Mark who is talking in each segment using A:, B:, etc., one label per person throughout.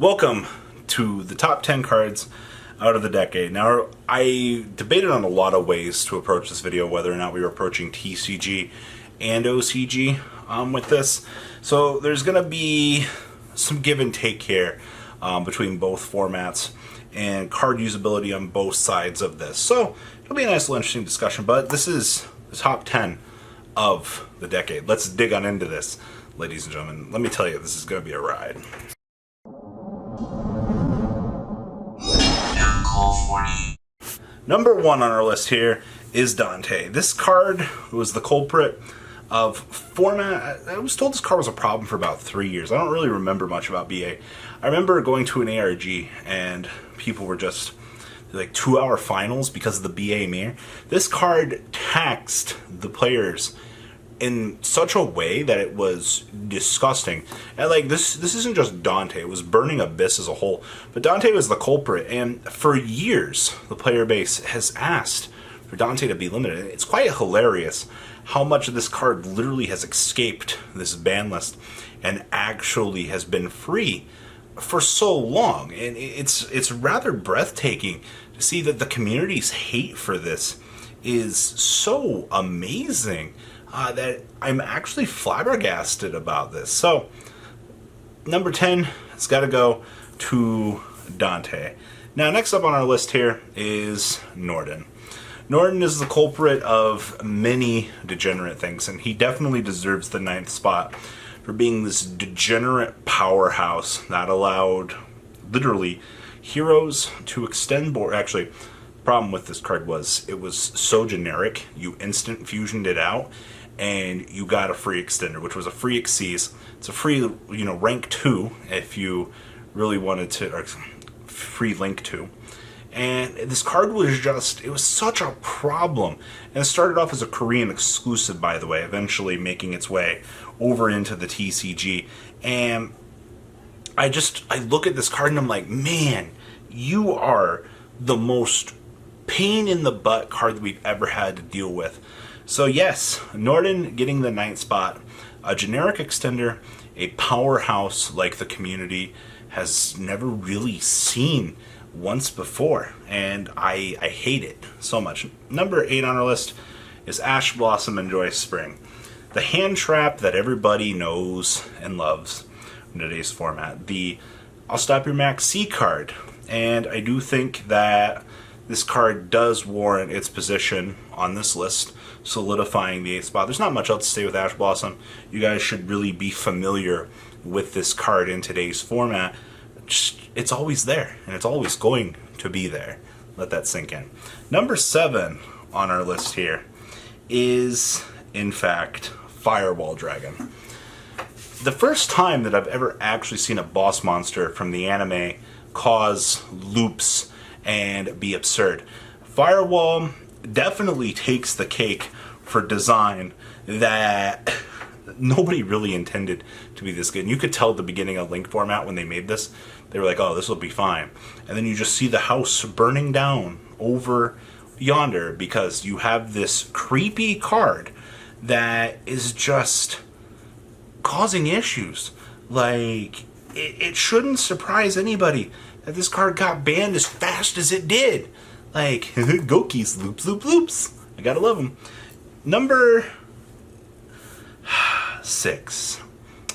A: Welcome to the top 10 cards out of the decade. Now, I debated on a lot of ways to approach this video, whether or not we were approaching TCG and OCG with this. So there's going to be some give and take here between both formats and card usability on both sides of this. So it'll be a nice little interesting discussion, but this is the top 10 of the decade. Let's dig on into this, ladies and gentlemen. Let me tell you, this is going to be a ride. Number one on our list here is Dante. This card was the culprit of format. I was told this card was a problem for about 3 years. I don't really remember much about BA. I remember going to an ARG and people were just like 2-hour finals because of the BA mirror. This card taxed the players in such a way that it was disgusting. And like this isn't just Dante, it was Burning Abyss as a whole. But Dante was the culprit, and for years the player base has asked for Dante to be limited. It's quite hilarious how much of this card literally has escaped this ban list and actually has been free for so long. And it's rather breathtaking to see that the community's hate for this is so amazing. That I'm actually flabbergasted about this. So, number 10 has got to go to Dante. Now, next up on our list here is Norden. Norden is the culprit of many degenerate things, and he definitely deserves the 9th spot for being this degenerate powerhouse that allowed, literally, heroes to extend board. Actually, the problem with this card was it was so generic, you instant fusioned it out, and you got a free extender, which was a free Xyz. It's a free, rank 2 if you really wanted to, or free link 2. And this card was just, it was such a problem. And it started off as a Korean exclusive, by the way, eventually making its way over into the TCG. And I look at this card and I'm like, man, you are the most pain in the butt card that we've ever had to deal with. So yes, Norden getting the 9th spot, a generic extender, a powerhouse like the community has never really seen once before, and I hate it so much. Number 8 on our list is Ash Blossom and Joy Spring, the hand trap that everybody knows and loves in today's format. The I'll Stop Your Max C card, and I do think that this card does warrant its position on this list, solidifying the 8th spot. There's not much else to say with Ash Blossom. You guys should really be familiar with this card in today's format. It's always there, and it's always going to be there. Let that sink in. Number 7 on our list here is, in fact, Firewall Dragon. The first time that I've ever actually seen a boss monster from the anime cause loops and be absurd. Firewall definitely takes the cake for design that nobody really intended to be this good. And you could tell at the beginning of Link format when they made this, they were like, oh, this will be fine. And then you just see the house burning down over yonder because you have this creepy card that is just causing issues. Like, it shouldn't surprise anybody that this card got banned as fast as it did. Like, Goki's loops, loop, loops. I gotta love them. Number 6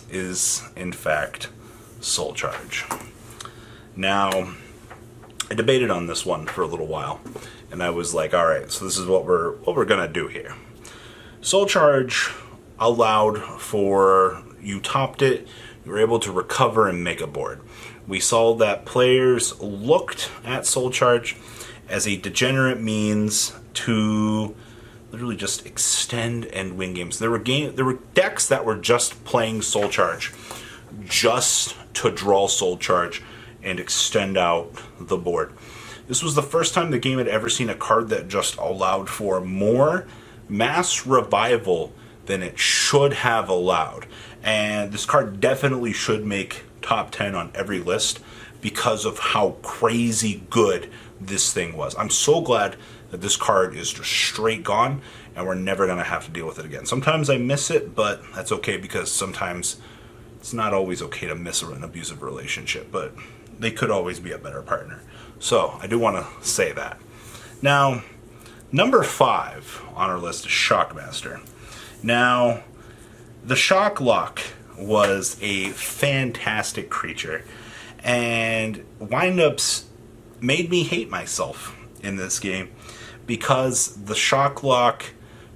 A: is, in fact, Soul Charge. Now, I debated on this one for a little while, and I was like, alright, so this is what we're gonna do here. Soul Charge allowed for, you topped it, you were able to recover and make a board. We saw that players looked at Soul Charge as a degenerate means to literally just extend and win games. There were decks that were just playing Soul Charge just to draw Soul Charge and extend out the board. This was the first time the game had ever seen a card that just allowed for more mass revival than it should have allowed. And this card definitely should make top 10 on every list because of how crazy good this thing was. I'm so glad that this card is just straight gone and we're never going to have to deal with it again. Sometimes I miss it, but that's okay because sometimes It's not always okay to miss an abusive relationship, but they could always be a better partner. So I do want to say that. Now, number 5 on our list is Shockmaster. Now, the Shock Lock was a fantastic creature, and windups made me hate myself in this game because the Shock Lock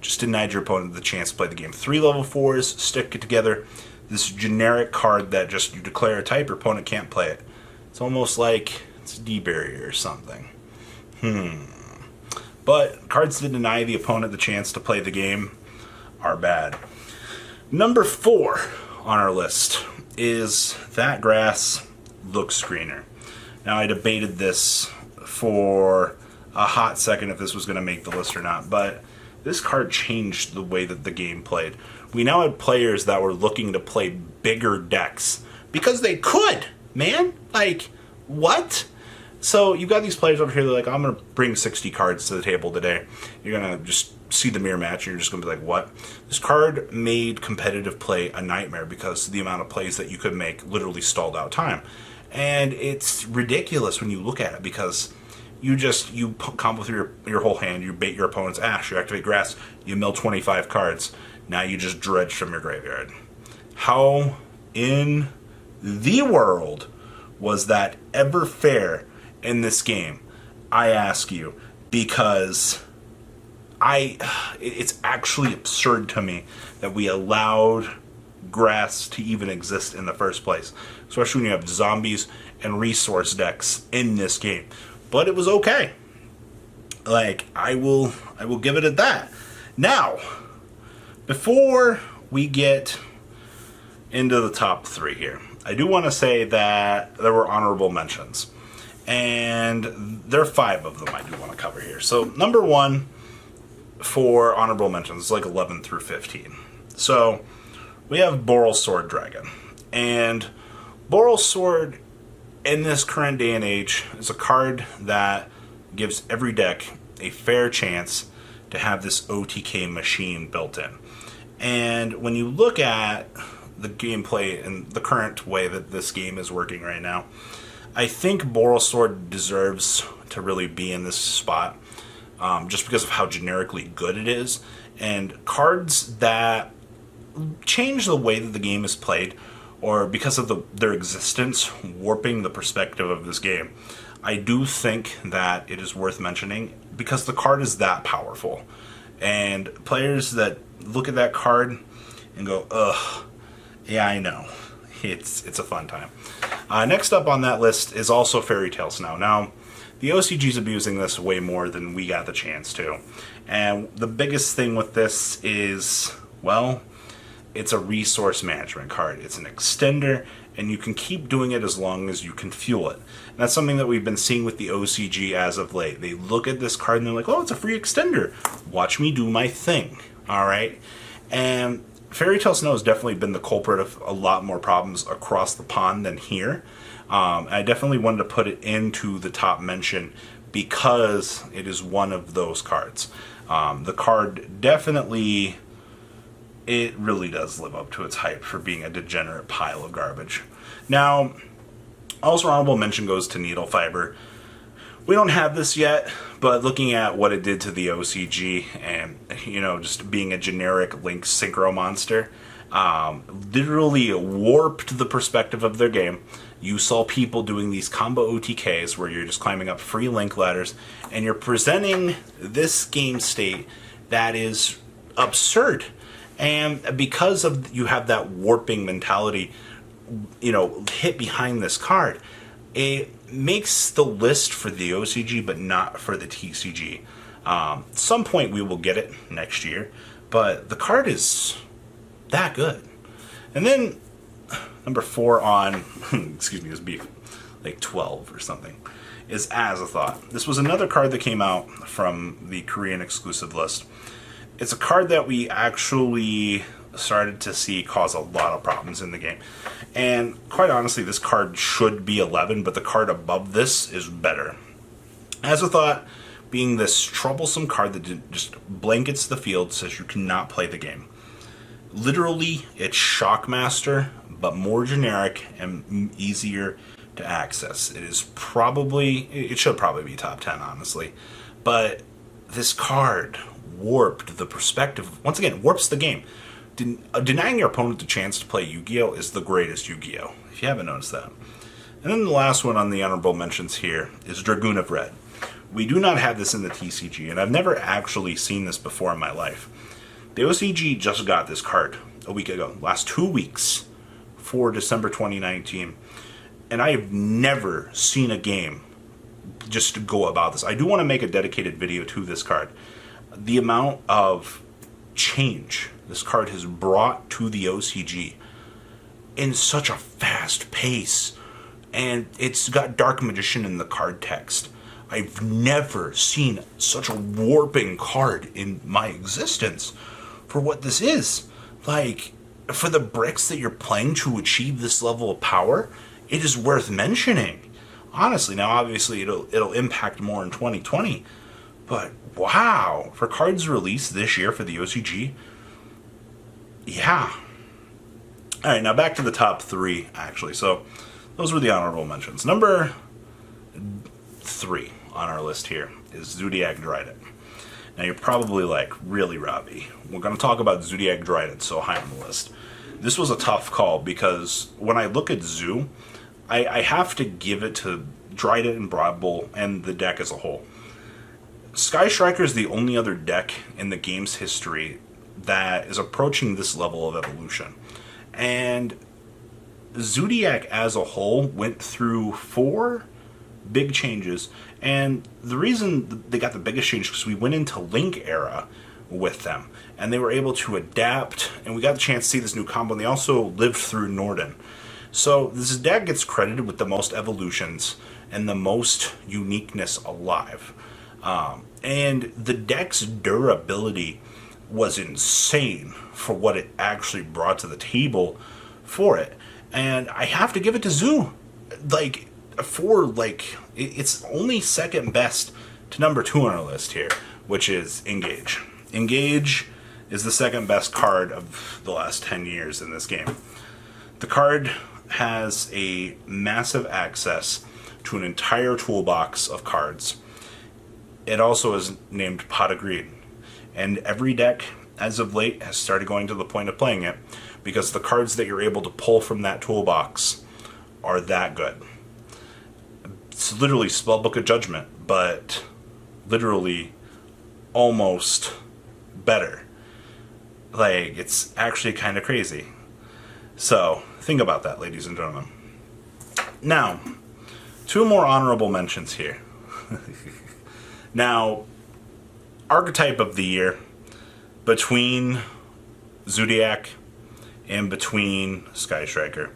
A: just denied your opponent the chance to play the game. 3 level 4s, stick it together. This generic card that just you declare a type, your opponent can't play it. It's almost like it's a D-barrier or something. But cards that deny the opponent the chance to play the game are bad. Number 4 on our list is That Grass Looks Greener. Now, I debated this for a hot second if this was going to make the list or not, but this card changed the way that the game played. We now had players that were looking to play bigger decks because they could, man. Like, what? So you got these players over here, they're like, I'm going to bring 60 cards to the table today. You're going to just see the mirror match, and you're just going to be like, what? This card made competitive play a nightmare because the amount of plays that you could make literally stalled out time. And it's ridiculous when you look at it because you combo through your whole hand, you bait your opponent's ash, you activate grass, you mill 25 cards. Now you just dredge from your graveyard. How in the world was that ever fair in this game? I ask you, because it's actually absurd to me that we allowed grass to even exist in the first place, especially when you have zombies and resource decks in this game. But it was okay. Like, I will give it at that. Now, before we get into the top 3 here, I do want to say that there were honorable mentions. And there are 5 of them I do want to cover here. So, number 1 for honorable mentions is like 11 through 15. So, we have Boral Sword Dragon. And Boral Sword, in this current day and age, is a card that gives every deck a fair chance to have this OTK machine built in. And when you look at the gameplay and the current way that this game is working right now, I think Boral Sword deserves to really be in this spot, just because of how generically good it is. And cards that change the way that the game is played, or because of their existence warping the perspective of this game, I do think that it is worth mentioning because the card is that powerful. And players that look at that card and go, ugh, yeah, I know. It's a fun time. Next up on that list is also Fairy Tale Snow. Now, the OCG's abusing this way more than we got the chance to. And the biggest thing with this is, well, it's a resource management card. It's an extender, and you can keep doing it as long as you can fuel it. And that's something that we've been seeing with the OCG as of late. They look at this card and they're like, oh, it's a free extender. Watch me do my thing. All right? And Fairy Tale Snow has definitely been the culprit of a lot more problems across the pond than here. I definitely wanted to put it into the top mention because it is one of those cards. The card definitely, it really does live up to its hype for being a degenerate pile of garbage. Now, also honorable mention goes to Needle Fiber. We don't have this yet, but looking at what it did to the OCG and, just being a generic Link Synchro monster, literally warped the perspective of their game. You saw people doing these combo OTKs where you're just climbing up free Link ladders, and you're presenting this game state that is absurd. And because of you have that warping mentality, hit behind this card, it makes the list for the OCG but not for the TCG. Some point we will get it next year, but the card is that good. And then number 4 on, excuse me, this be like 12 or something, is Azathoth. This was another card that came out from the Korean exclusive list. It's a card that we actually started to see cause a lot of problems in the game. And quite honestly, this card should be 11, but the card above this is better. Azathoth being this troublesome card that just blankets the field, says you cannot play the game. Literally, it's Shockmaster, but more generic and easier to access. It should probably be top 10, honestly. But this card warped the perspective. Once again, warps the game. Denying your opponent the chance to play Yu-Gi-Oh! Is the greatest Yu-Gi-Oh! If you haven't noticed that. And then the last one on the honorable mentions here is Dragoon of Red. We do not have this in the TCG, and I've never actually seen this before in my life. The OCG just got this card a week ago, last 2 weeks, for December 2019. And I have never seen a game just go about this. I do want to make a dedicated video to this card. The amount of change this card has brought to the OCG in such a fast pace. And it's got Dark Magician in the card text. I've never seen such a warping card in my existence for what this is. Like, for the bricks that you're playing to achieve this level of power, it is worth mentioning. Honestly, now obviously it'll impact more in 2020, but wow, for cards released this year for the OCG, yeah. Alright, now back to the top 3, actually. So, those were the honorable mentions. Number 3 on our list here is Zodiac Dryden. Now you're probably like, really, Robbie? We're going to talk about Zodiac Dryden so high on the list. This was a tough call because when I look at Zoo, I have to give it to Dryden and Broad Bull and the deck as a whole. Sky Striker is the only other deck in the game's history that is approaching this level of evolution. And Zodiac as a whole went through 4 big changes, and the reason they got the biggest change is because we went into Link era with them, and they were able to adapt, and we got the chance to see this new combo, and they also lived through Norden. So this deck gets credited with the most evolutions and the most uniqueness alive. And the deck's durability was insane for what it actually brought to the table for it. And I have to give it to Zoo. It's only second best to number 2 on our list here, which is Engage. Engage is the second best card of the last 10 years in this game. The card has a massive access to an entire toolbox of cards. It also is named Pot of Greed. And every deck, as of late, has started going to the point of playing it because the cards that you're able to pull from that toolbox are that good. It's literally Spellbook of Judgment, but literally almost better. Like, it's actually kind of crazy. So, think about that, ladies and gentlemen. Now, 2 more honorable mentions here. Now, archetype of the year between Zodiac and between Sky Striker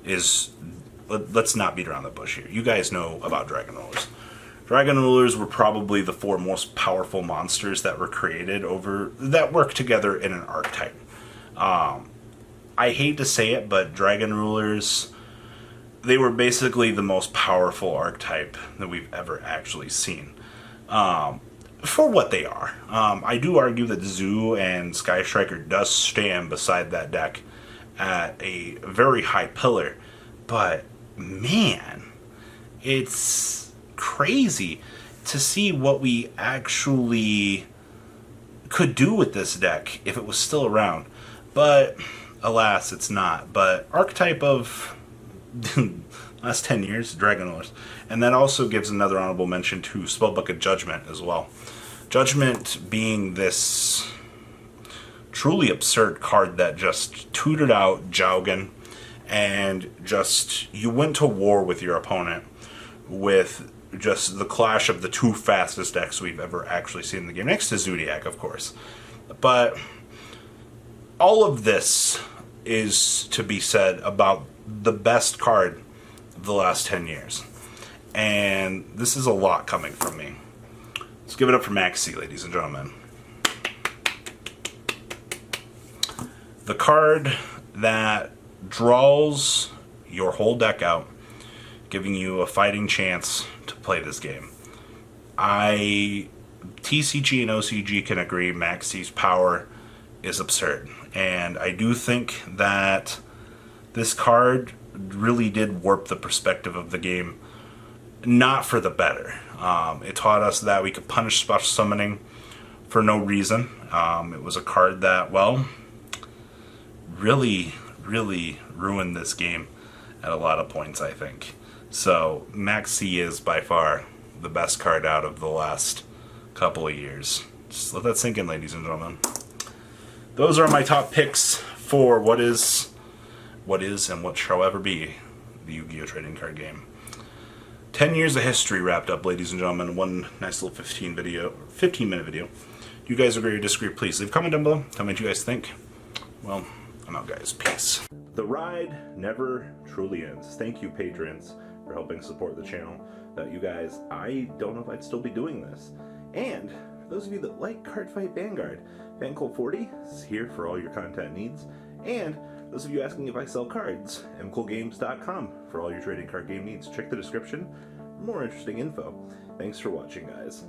A: is, let's not beat around the bush here. You guys know about Dragon Rulers. Dragon Rulers were probably the 4 most powerful monsters that were created that work together in an archetype. I hate to say it, but Dragon Rulers, they were basically the most powerful archetype that we've ever actually seen. For what they are. I do argue that Zoo and Sky Striker does stand beside that deck at a very high pillar, but man, it's crazy to see what we actually could do with this deck if it was still around. But alas, it's not. But archetype of last 10 years, Dragon Rulers. And that also gives another honorable mention to Spellbook of Judgment as well. Judgment being this truly absurd card that just tutored out Jowgen, and just, you went to war with your opponent with just the clash of the 2 fastest decks we've ever actually seen in the game, next to Zodiac, of course. But all of this is to be said about the best card of the last 10 years. And this is a lot coming from me. Let's give it up for Maxi, ladies and gentlemen. The card that draws your whole deck out, giving you a fighting chance to play this game. TCG and OCG can agree Maxi's power is absurd. And I do think that this card really did warp the perspective of the game, not for the better. It taught us that we could punish special summoning for no reason. It was a card that, well, really ruined this game at a lot of points, I think. So Max C is by far the best card out of the last couple of years. Just let that sink in, ladies and gentlemen. Those are my top picks for what is and what shall ever be the Yu-Gi-Oh! Trading card game. 10 years of history wrapped up, ladies and gentlemen. One nice little 15-minute video. Do you guys agree or disagree? Please leave a comment down below. Tell me what you guys think. Well, I'm out, guys. Peace. The ride never truly ends. Thank you, patrons, for helping support the channel. Without you guys, I don't know if I'd still be doing this. And for those of you that like Cardfight Vanguard, FanColt40 is here for all your content needs. And those of you asking if I sell cards, mcoolgames.com for all your trading card game needs. Check the description for more interesting info. Thanks for watching, guys.